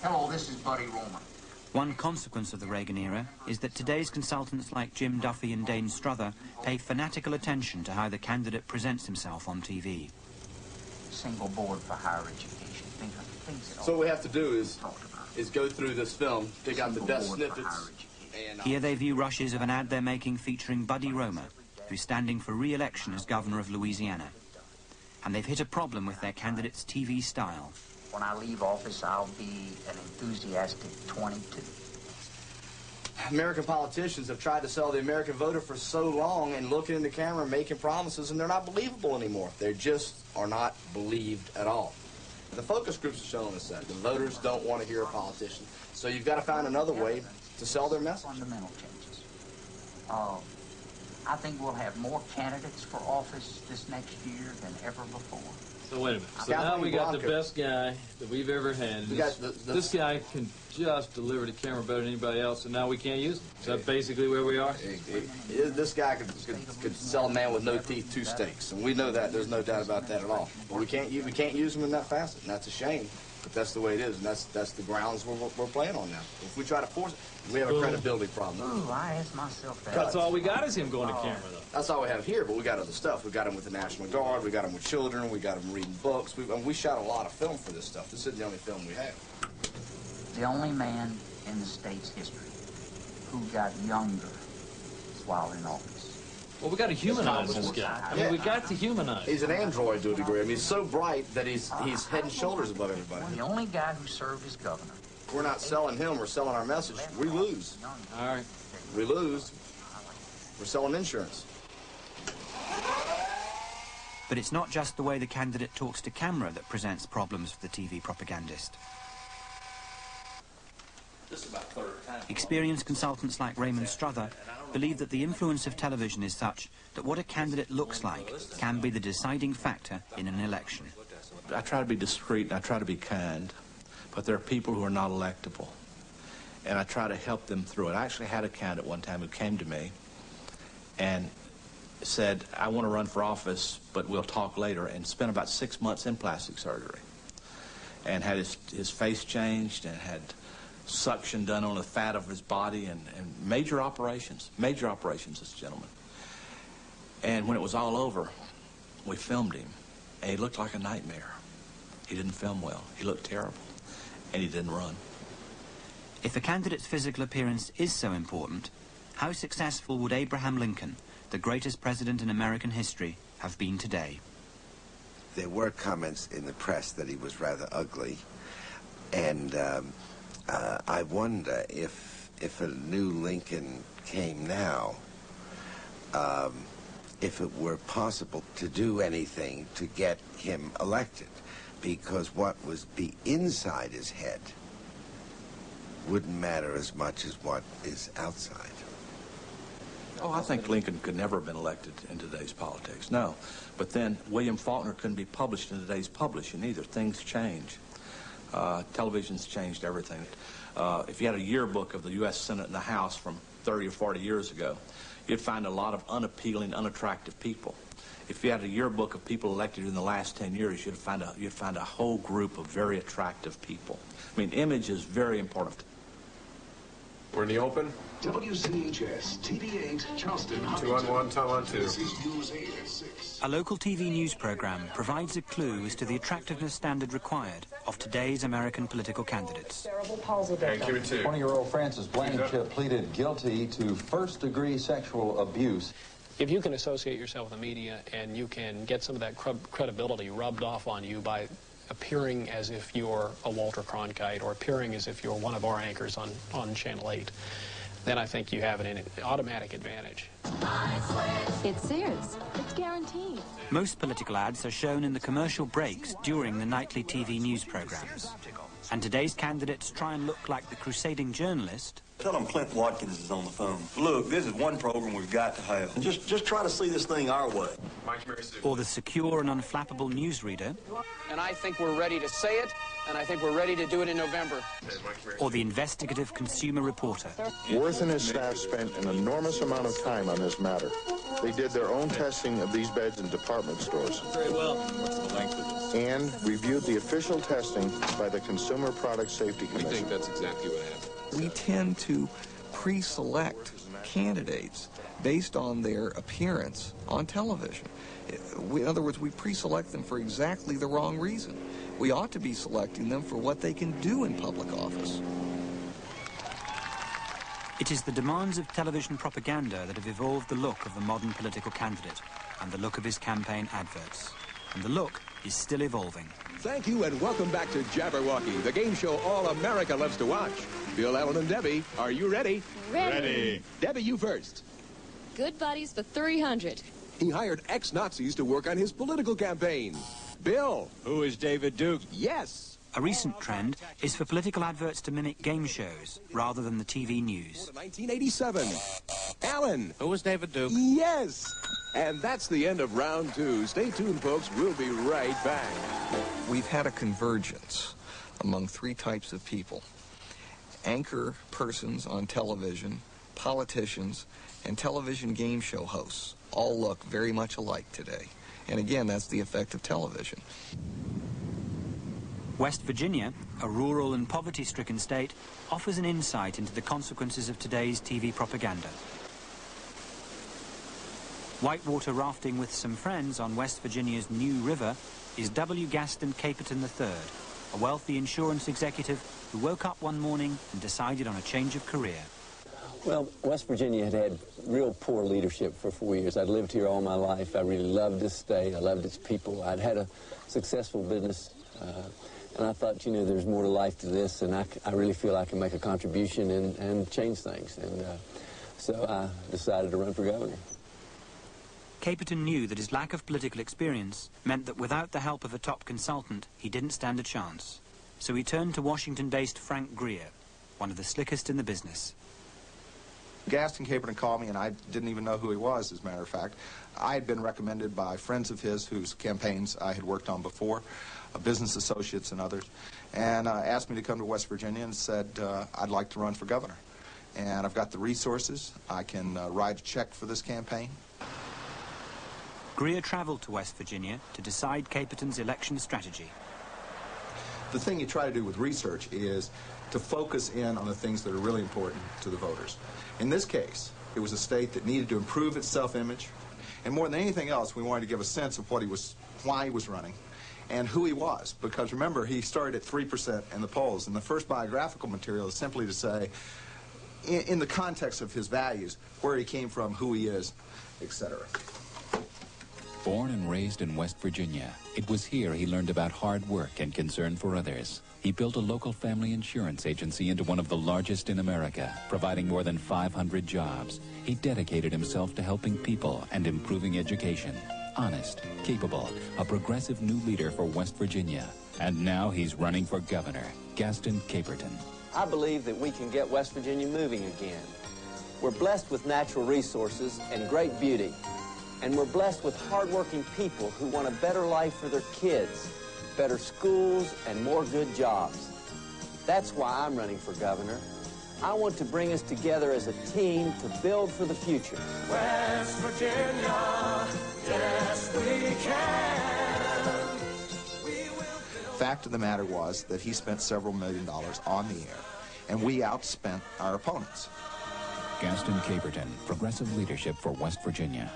Hello, this is Buddy Romer. One consequence of the Reagan era is that today's consultants like Jim Duffy and Dane Struther pay fanatical attention to how the candidate presents himself on TV. Single board for higher education. So what we have to do is go through this film, pick out the best snippets. Here they view rushes of an ad they're making featuring Buddy Romer, who's standing for re-election as governor of Louisiana. And they've hit a problem with their candidate's TV style. When I leave office, I'll be an enthusiastic 22. American politicians have tried to sell the American voter for so long and looking in the camera making promises, and they're not believable anymore. They just are not believed at all. The focus groups are showing us that. The voters don't want to hear a politician. So you've got to find another way to sell their message. Fundamental changes. I think we'll have more candidates for office this next year than ever before. So wait a minute. So now we got the best guy that we've ever had. This guy can just deliver the camera better than anybody else, and now we can't use him. Is that basically where we are? This guy could sell a man with no teeth 2 steaks, and we know that. There's no doubt about that at all. But we can't use him in that facet, and that's a shame. But that's the way it is, and that's the grounds we're playing on now. If we try to force it, we have a credibility problem. Ooh, I asked myself that. That's all we got is him going to camera, though. That's all we have here, but we got other stuff. We got him with the National Guard, we got him with children, we got him reading books. We shot a lot of film for this stuff. This isn't the only film we have. The only man in the state's history who got younger while in office. Well, we got to humanize this guy. I mean, we got to humanize. He's an android to a degree. I mean, he's so bright that he's head and shoulders above everybody. The only guy who served as governor. We're not selling him. We're selling our message. We lose. All right. We lose. We're selling insurance. But it's not just the way the candidate talks to camera that presents problems for the TV propagandist. Experienced consultants like Raymond Struther believe that the influence of television is such that what a candidate looks like can be the deciding factor in an election. I try to be discreet and I try to be kind, but there are people who are not electable, and I try to help them through it. I actually had a candidate one time who came to me and said, I want to run for office, but we'll talk later, and spent about 6 months in plastic surgery and had his face changed and had suction done on the fat of his body and major operations, this gentleman. And when it was all over, we filmed him, and he looked like a nightmare. He didn't film well. He looked terrible, and he didn't run. If a candidate's physical appearance is so important, how successful would Abraham Lincoln, the greatest president in American history, have been today? There were comments in the press that he was rather ugly, and I wonder if a new Lincoln came now, if it were possible to do anything to get him elected, because what was inside his head wouldn't matter as much as what is outside. Oh, I think Lincoln could never have been elected in today's politics, no. But then William Faulkner couldn't be published in today's publishing either. Things change. Television's changed everything. If you had a yearbook of the U.S. Senate and the House from 30 or 40 years ago, you'd find a lot of unappealing, unattractive people. If you had a yearbook of people elected in the last 10 years, you'd find a whole group of very attractive people. I mean, image is very important. We're in the open. WCHS, TV8, Charleston, 2 on 1, Tom on 2. This is News 8 at 6. A local TV news program provides a clue as to the attractiveness standard required of today's American political candidates. Thank you, too. 20-year-old Francis Blankenship pleaded guilty to first-degree sexual abuse. If you can associate yourself with the media and you can get some of that credibility rubbed off on you by appearing as if you're a Walter Cronkite or appearing as if you're one of our anchors on Channel 8, then I think you have an automatic advantage. It's Sears. It's guaranteed. Most political ads are shown in the commercial breaks during the nightly TV news programs. And today's candidates try and look like the crusading journalist. Tell them Clint Watkins is on the phone. Look, this is one program we've got to have. Just try to see this thing our way. Or the secure and unflappable newsreader. and I think we're ready to say it, and I think we're ready to do it in November. Or the investigative consumer reporter. Worth and his staff spent an enormous amount of time on this matter. They did their own testing of these beds in department stores. Very well. What's the length of this? And reviewed the official testing by the Consumer Product Safety Commission. We think that's exactly what happened. We tend to pre-select candidates based on their appearance on television. In other words, we pre-select them for exactly the wrong reason. We ought to be selecting them for what they can do in public office. It is the demands of television propaganda that have evolved the look of the modern political candidate and the look of his campaign adverts. And the look is still evolving. Thank you and welcome back to Jabberwocky, the game show all America loves to watch. Bill, Ellen, and Debbie, are you ready? Ready. Debbie, you first. Good buddies for 300. He hired ex-Nazis to work on his political campaign. Bill. Who is David Duke? Yes. A recent trend is for political adverts to mimic game shows rather than the TV news. 1987. Alan. Who was David Duke? Yes. And that's the end of round 2. Stay tuned, folks. We'll be right back. We've had a convergence among 3 types of people. Anchor persons on television, politicians, and television game show hosts all look very much alike today. And again, that's the effect of television. West Virginia, a rural and poverty-stricken state, offers an insight into the consequences of today's TV propaganda. Whitewater rafting with some friends on West Virginia's New River is W. Gaston Caperton III, a wealthy insurance executive who woke up one morning and decided on a change of career. Well, West Virginia had real poor leadership for 4 years. I'd lived here all my life. I really loved this state. I loved its people. I'd had a successful business, and I thought, you know, there's more to life to this, and I really feel I can make a contribution and change things. And so I decided to run for governor. Caperton knew that his lack of political experience meant that without the help of a top consultant, he didn't stand a chance. So he turned to Washington-based Frank Greer, one of the slickest in the business. Gaston Caperton called me, and I didn't even know who he was, as a matter of fact. I had been recommended by friends of his whose campaigns I had worked on before, business associates and others, and asked me to come to West Virginia and said, I'd like to run for governor. And I've got the resources. I can write a check for this campaign. Greer traveled to West Virginia to decide Caperton's election strategy. The thing you try to do with research is to focus in on the things that are really important to the voters. In this case, it was a state that needed to improve its self-image, and more than anything else, we wanted to give a sense of what he was, why he was running, and who he was. Because remember, he started at 3% in the polls, and the first biographical material is simply to say, in the context of his values, where he came from, who he is, etc. Born and raised in West Virginia, it was here he learned about hard work and concern for others. He built a local family insurance agency into one of the largest in America, providing more than 500 jobs. He dedicated himself to helping people and improving education. Honest, capable, a progressive new leader for West Virginia. And now he's running for governor, Gaston Caperton. I believe that we can get West Virginia moving again. We're blessed with natural resources and great beauty. And we're blessed with hardworking people who want a better life for their kids, better schools, and more good jobs. That's why I'm running for governor. I want to bring us together as a team to build for the future. West Virginia, yes we can. Fact of the matter was that he spent several $1 million on the air, and we outspent our opponents. Gaston Caperton, progressive leadership for West Virginia.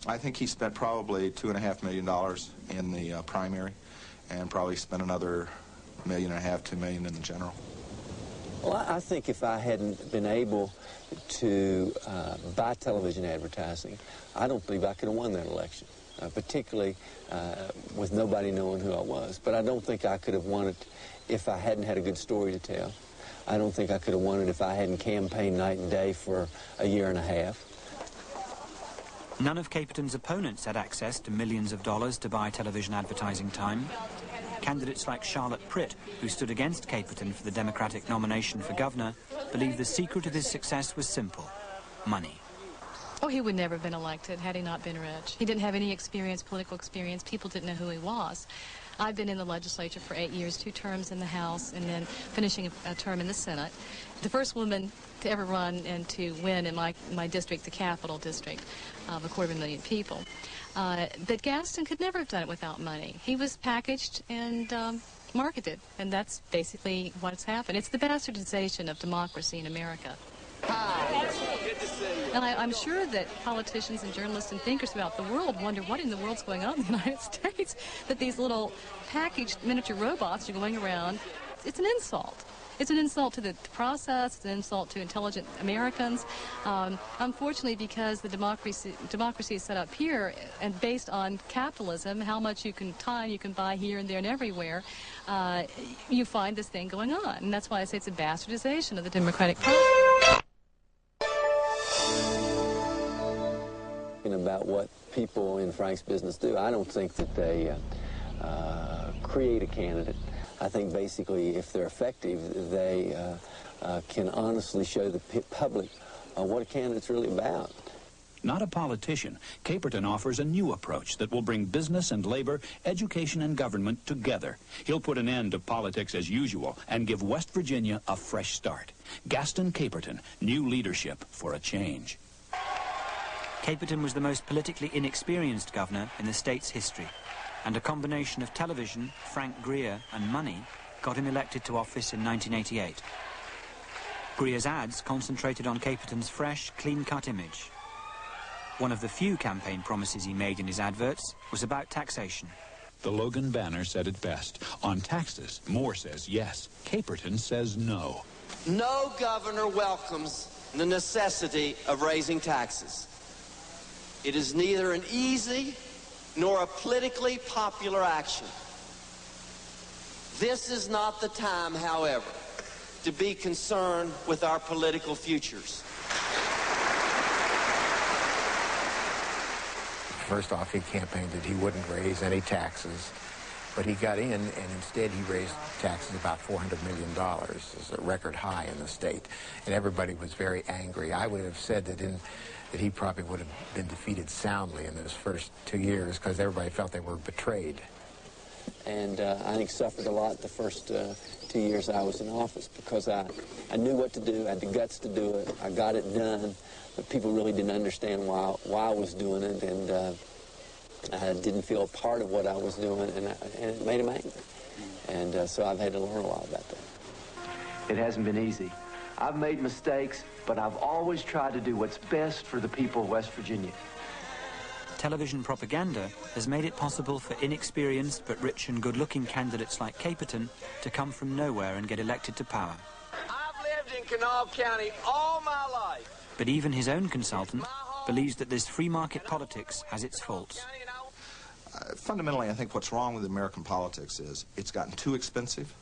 I think he spent probably $2.5 million in the primary, and probably spent another $1.5 million, $2 million in the general. Well, I think if I hadn't been able to buy television advertising, I don't believe I could have won that election, particularly with nobody knowing who I was. But I don't think I could have won it if I hadn't had a good story to tell. I don't think I could have won it if I hadn't campaigned night and day for a year and a half. None of Caperton's opponents had access to millions of dollars to buy television advertising time. Candidates like Charlotte Pritt, who stood against Caperton for the Democratic nomination for governor, believed the secret of his success was simple: money. Oh, he would never have been elected had he not been rich. He didn't have any experience, political experience. People didn't know who he was. I've been in the legislature for 8 years, 2 terms in the House, and then finishing a term in the Senate. The first woman to ever run and to win in my district, the Capital District, of 250,000 people. But Gaston could never have done it without money. He was packaged and marketed, and that's basically what's happened. It's the bastardization of democracy in America. And I'm sure that politicians and journalists and thinkers throughout the world wonder what in the world's going on in the United States, that these little packaged miniature robots are going around. It's an insult. It's an insult to the process. It's an insult to intelligent Americans. Unfortunately, because the democracy is set up here and based on capitalism, how much time you can buy here and there and everywhere, you find this thing going on. And that's why I say it's a bastardization of the democratic process. About what people in Frank's business do, I don't think that they create a candidate. I think basically if they're effective, they can honestly show the public what a candidate's really about. Not a politician, Caperton offers a new approach that will bring business and labor, education and government together. He'll put an end to politics as usual and give West Virginia a fresh start. Gaston Caperton, new leadership for a change. Caperton was the most politically inexperienced governor in the state's history, and a combination of television, Frank Greer, and money got him elected to office in 1988. Greer's ads concentrated on Caperton's fresh, clean-cut image. One of the few campaign promises he made in his adverts was about taxation. The Logan banner said it best. On taxes, Moore says yes. Caperton says no. No governor welcomes the necessity of raising taxes. It is neither an easy nor a politically popular action. This is not the time, however, to be concerned with our political futures. First off, he campaigned that he wouldn't raise any taxes, but he got in, and instead he raised taxes about $400 million. It's a record high in the state, and everybody was very angry. I would have said that he probably would have been defeated soundly in those first 2 years because everybody felt they were betrayed. And I think suffered a lot the first 2 years I was in office because I knew what to do, I had the guts to do it, I got it done, but people really didn't understand why I was doing it, and I didn't feel a part of what I was doing, and it made them angry. And so I've had to learn a lot about that. It hasn't been easy. I've made mistakes, but I've always tried to do what's best for the people of West Virginia. Television propaganda has made it possible for inexperienced but rich and good-looking candidates like Caperton to come from nowhere and get elected to power. I've lived in Kanawha County all my life. But even his own consultant believes that this free market politics has its faults. Fundamentally, I think what's wrong with American politics is it's gotten too expensive